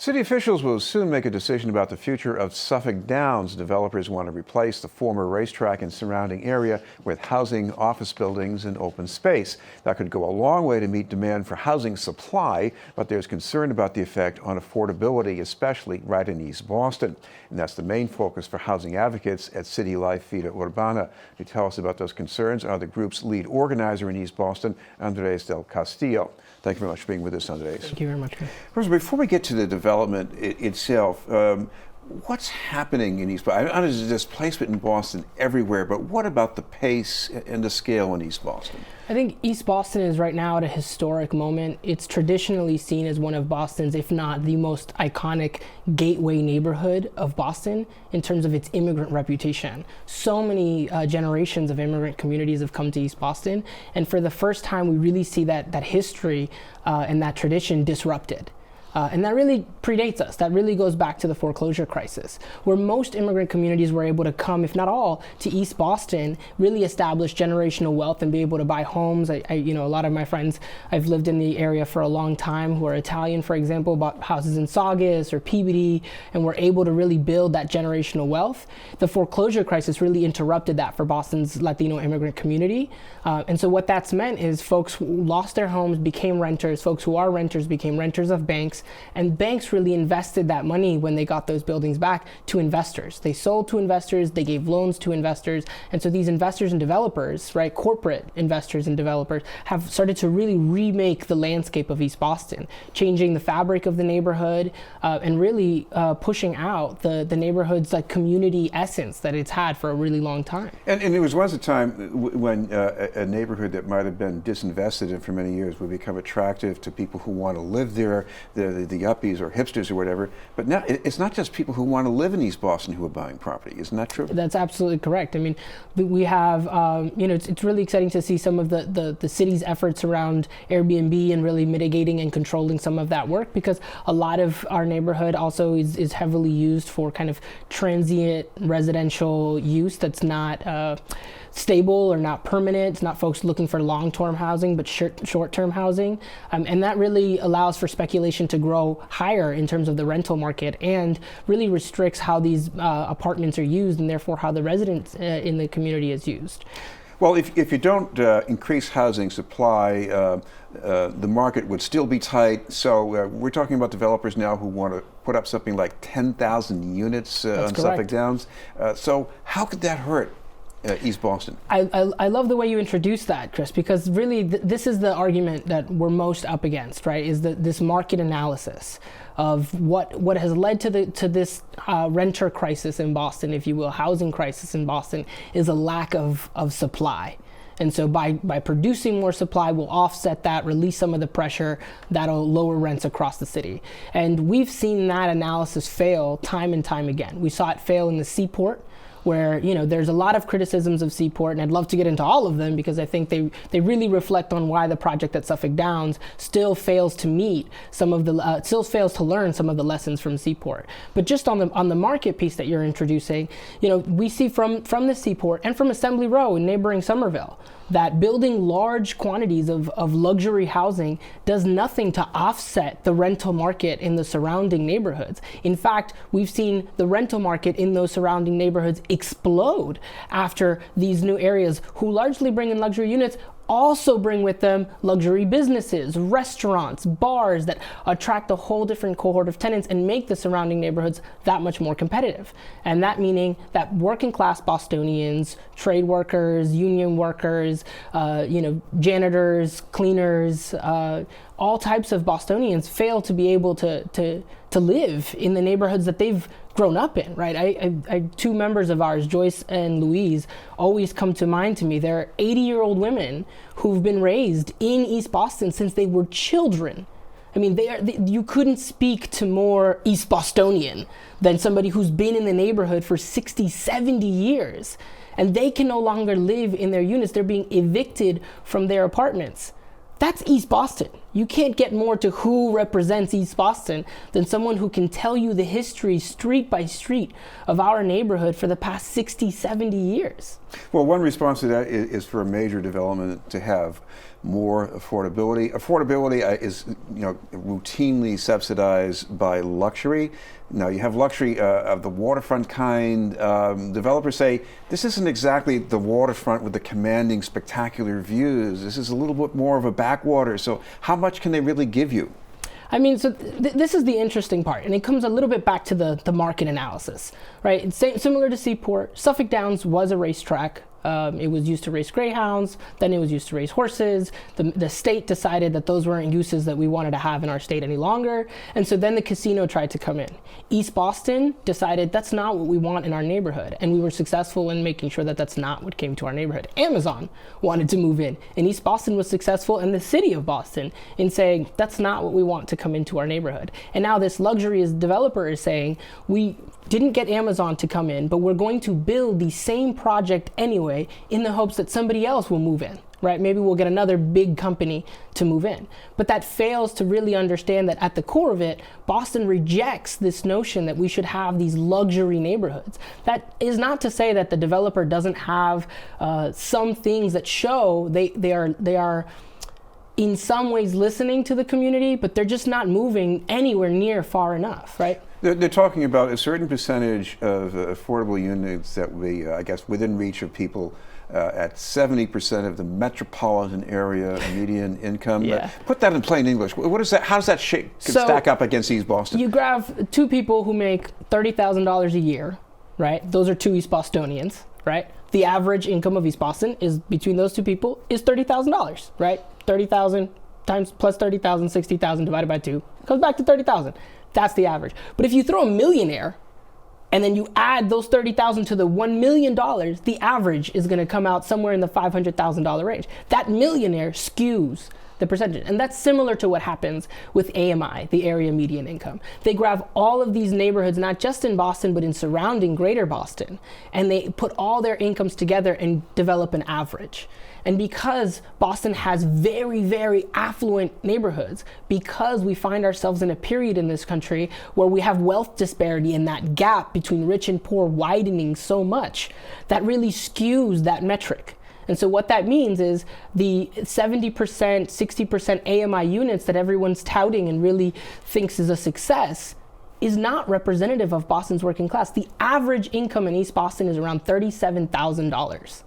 City officials will soon make a decision about the future of Suffolk Downs. Developers want to replace the former racetrack and surrounding area with housing, office buildings, and open space. That could go a long way to meet demand for housing supply, but there's concern about the effect on affordability, especially right in East Boston. And that's the main focus for housing advocates at City Life Vida Urbana. To tell us about those concerns are the group's lead organizer in East Boston, Andres del Castillo. Thank you very much for being with us, Andres. Thank you very much. First, before we get to the development itself, what's happening in East Boston? I know there's a displacement in Boston everywhere, but what about the pace and the scale in East Boston? I think East Boston is right now at a historic moment. It's traditionally seen as one of Boston's, if not the most iconic gateway neighborhood of Boston in terms of its immigrant reputation. So many generations of immigrant communities have come to East Boston, and for the first time we really see that history and that tradition disrupted. And that really predates us. That really goes back to the foreclosure crisis, where most immigrant communities were able to come, if not all, to East Boston, really establish generational wealth and be able to buy homes. A lot of my friends, I've lived in the area for a long time, who are Italian, for example, bought houses in Saugus or Peabody, and were able to really build that generational wealth. The foreclosure crisis really interrupted that for Boston's Latino immigrant community. And so what that's meant is folks who lost their homes became renters, folks who are renters became renters of banks, and banks really invested that money when they got those buildings back to investors. They sold to investors, they gave loans to investors, and so these investors and developers, right, corporate investors and developers, have started to really remake the landscape of East Boston, changing the fabric of the neighborhood, and really pushing out the neighborhood's like community essence that it's had for a really long time. And there was once a time when a neighborhood that might have been disinvested in for many years would become attractive to people who want to live there, the yuppies or hipsters or whatever. But now it's not just people who want to live in East Boston who are buying property. Isn't that true? That's absolutely correct. I mean, we have, it's really exciting to see some of the city's efforts around Airbnb and really mitigating and controlling some of that work, because a lot of our neighborhood also is heavily used for kind of transient residential use that's not stable or not permanent. It's not folks looking for long-term housing, but short-term housing. And that really allows for speculation to grow higher in terms of the rental market, and really restricts how these apartments are used, and therefore how the residents in the community is used. Well, if you don't increase housing supply, the market would still be tight. So we're talking about developers now who want to put up something like 10,000 units on Suffolk Downs. So how could that hurt East Boston? I love the way you introduced that, Chris, because really this is the argument that we're most up against, right? Is this market analysis of what has led to this renter crisis in Boston, if you will, housing crisis in Boston, is a lack of supply. And so by producing more supply, we'll offset that, release some of the pressure that'll lower rents across the city. And we've seen that analysis fail time and time again. We saw it fail in the Seaport, where there's a lot of criticisms of Seaport, and I'd love to get into all of them because I think they really reflect on why the project at Suffolk Downs still fails to meet still fails to learn some of the lessons from Seaport. But just on the market piece that you're introducing, we see from the Seaport and from Assembly Row in neighboring Somerville that building large quantities of luxury housing does nothing to offset the rental market in the surrounding neighborhoods. In fact, we've seen the rental market in those surrounding neighborhoods explode after these new areas, who largely bring in luxury units, also bring with them luxury businesses, restaurants, bars that attract a whole different cohort of tenants and make the surrounding neighborhoods that much more competitive. And that meaning that working class Bostonians, trade workers, union workers, janitors, cleaners, all types of Bostonians fail to be able to live in the neighborhoods that they've grown up in, right? I two members of ours, Joyce and Louise, always come to mind to me. They're 80-year-old women who've been raised in East Boston since they were children. I mean, you couldn't speak to more East Bostonian than somebody who's been in the neighborhood for 60, 70 years. And they can no longer live in their units. They're being evicted from their apartments. That's East Boston. You can't get more to who represents East Boston than someone who can tell you the history street by street of our neighborhood for the past 60, 70 years. Well, one response to that is for a major development to have more affordability. Affordability is, routinely subsidized by luxury. Now, you have luxury of the waterfront kind. Developers say this isn't exactly the waterfront with the commanding, spectacular views. This is a little bit more of a backwater. So, how much can they really give you? I mean, so this is the interesting part, and it comes a little bit back to the market analysis, right? It's similar to Seaport. Suffolk Downs was a racetrack. It was used to race greyhounds, then it was used to race horses. The state decided that those weren't uses that we wanted to have in our state any longer, and so then the casino tried to come in. East Boston decided that's not what we want in our neighborhood, and we were successful in making sure that that's not what came to our neighborhood. Amazon wanted to move in, and East Boston was successful in the city of Boston in saying that's not what we want to come into our neighborhood. And now this luxurious developer is saying we didn't get Amazon to come in, but we're going to build the same project anyway in the hopes that somebody else will move in, right? Maybe we'll get another big company to move in. But that fails to really understand that at the core of it, Boston rejects this notion that we should have these luxury neighborhoods. That is not to say that the developer doesn't have some things that show they are in some ways listening to the community, but they're just not moving anywhere near far enough, right? They're talking about a certain percentage of affordable units that will be, I guess, within reach of people at 70% of the metropolitan area median income. Yeah. Put that in plain English. What is that? How does that stack up against East Boston? You grab two people who make $30,000 a year, right? Those are two East Bostonians, right? The average income of East Boston is between those two people is $30,000, right? 30,000 times plus 30,000, 60,000 divided by 2 comes back to 30,000. That's the average. But if you throw a millionaire and then you add those 30,000 to the $1 million, the average is going to come out somewhere in the $500,000 range. That millionaire skews the percentage. And that's similar to what happens with AMI, the area median income. They grab all of these neighborhoods, not just in Boston, but in surrounding greater Boston, and they put all their incomes together and develop an average. And because Boston has very, very affluent neighborhoods, because we find ourselves in a period in this country where we have wealth disparity and that gap between rich and poor widening so much, that really skews that metric. And so what that means is the 70%, 60% AMI units that everyone's touting and really thinks is a success is not representative of Boston's working class. The average income in East Boston is around $37,000.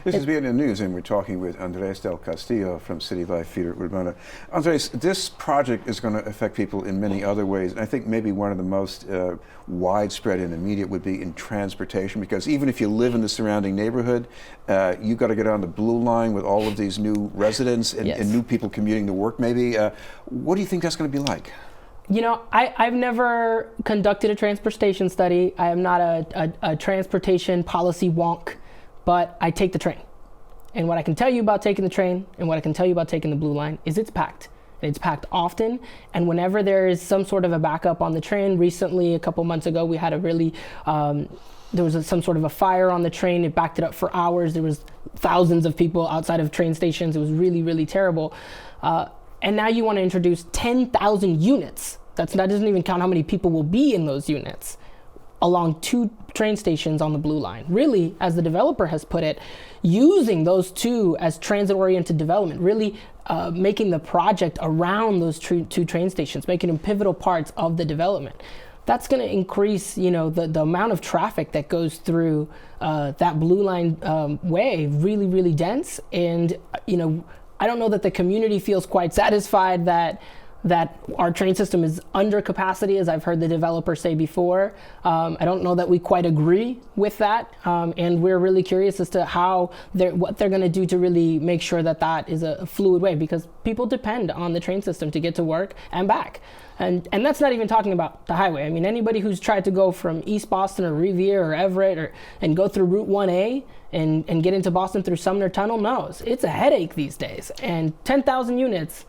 This is Vida News, and we're talking with Andres del Castillo from City Life Vida Urbana. Andres, this project is going to affect people in many other ways, and I think maybe one of the most widespread and immediate would be in transportation, because even if you live in the surrounding neighborhood, you've got to get on the blue line with all of these new residents and, Yes. and new people commuting to work maybe. What do you think that's going to be like? You know, I've never conducted a transportation study. I am not a transportation policy wonk, but I take the train. And what I can tell you about taking the train and what I can tell you about taking the blue line is it's packed. And it's packed often. And whenever there is some sort of a backup on the train, recently, a couple months ago, we had a really, there was some sort of a fire on the train. It backed it up for hours. There was thousands of people outside of train stations. It was really, really terrible. And now you want to introduce 10,000 units. That doesn't even count how many people will be in those units along 2 train stations on the blue line. Really, as the developer has put it, using those 2 as transit-oriented development, really making the project around those 2 train stations, making them pivotal parts of the development. That's going to increase, the amount of traffic that goes through that blue line way really, really dense. And, I don't know that the community feels quite satisfied that our train system is under capacity, as I've heard the developer say before. I don't know that we quite agree with that, and we're really curious as to what they're going to do to really make sure that is a fluid way, because people depend on the train system to get to work and back. And that's not even talking about the highway. I mean, anybody who's tried to go from East Boston or Revere or Everett and go through Route 1A and get into Boston through Sumner Tunnel knows it's a headache these days. And 10,000 units,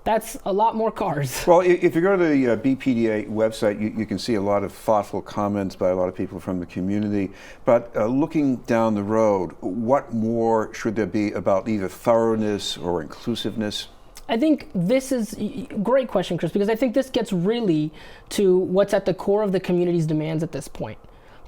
that's a lot more cars. Well, if you go to the BPDA website, you can see a lot of thoughtful comments by a lot of people from the community. But looking down the road, what more should there be about either thoroughness or inclusiveness? I think this is a great question, Chris, because I think this gets really to what's at the core of the community's demands at this point.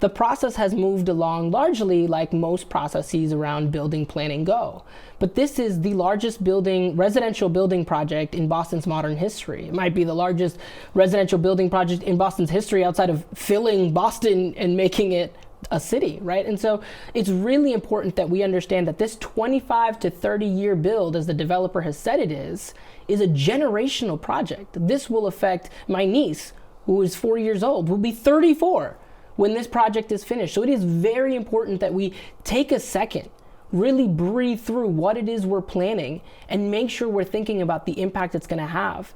The process has moved along largely like most processes around building planning go. But this is the largest residential building project in Boston's modern history. It might be the largest residential building project in Boston's history outside of filling Boston and making it a city, right? And so it's really important that we understand that this 25 to 30 year build, as the developer has said it is a generational project. This will affect my niece, who is 4 years old, will be 34 when this project is finished. So it is very important that we take a second, really breathe through what it is we're planning and make sure we're thinking about the impact it's going to have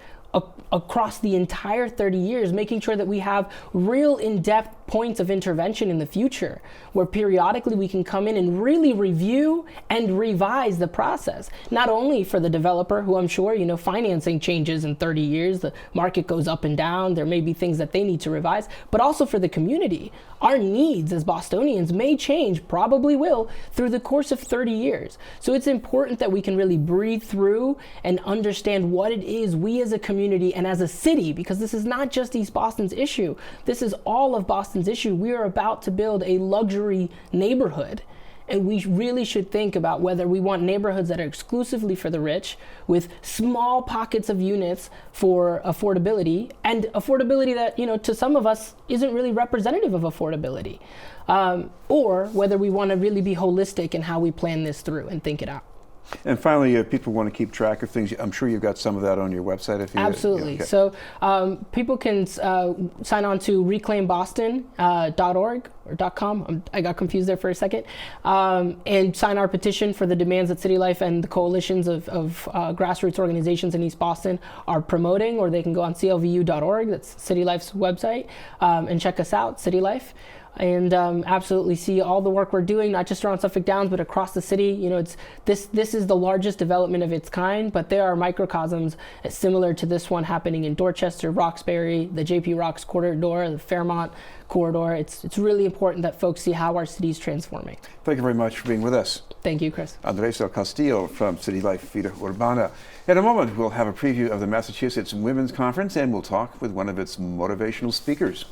across the entire 30 years, making sure that we have real in-depth points of intervention in the future, where periodically we can come in and really review and revise the process, not only for the developer, who I'm sure, financing changes in 30 years, the market goes up and down, there may be things that they need to revise, but also for the community. Our needs as Bostonians may change, probably will, through the course of 30 years. So it's important that we can really breathe through and understand what it is we as a community and as a city, because this is not just East Boston's issue, this is all of Boston's issue. We are about to build a luxury neighborhood, and we really should think about whether we want neighborhoods that are exclusively for the rich, with small pockets of units for affordability, and affordability that, to some of us isn't really representative of affordability, or whether we want to really be holistic in how we plan this through and think it out. And finally, if people want to keep track of things, I'm sure you've got some of that on your website. Absolutely. Okay. So people can sign on to reclaimboston.org or .com. I got confused there for a second. And sign our petition for the demands that City Life and the coalitions of grassroots organizations in East Boston are promoting, or they can go on clvu.org, that's City Life's website, and check us out, City Life. And absolutely see all the work we're doing, not just around Suffolk Downs, but across the city. This is the largest development of its kind, but there are microcosms similar to this one happening in Dorchester, Roxbury, the JP Rocks corridor, the Fairmont corridor. It's really important that folks see how our city is transforming. Thank you very much for being with us. Thank you, Chris. Andres del Castillo from City Life Vida Urbana. In a moment, we'll have a preview of the Massachusetts Women's Conference, and we'll talk with one of its motivational speakers.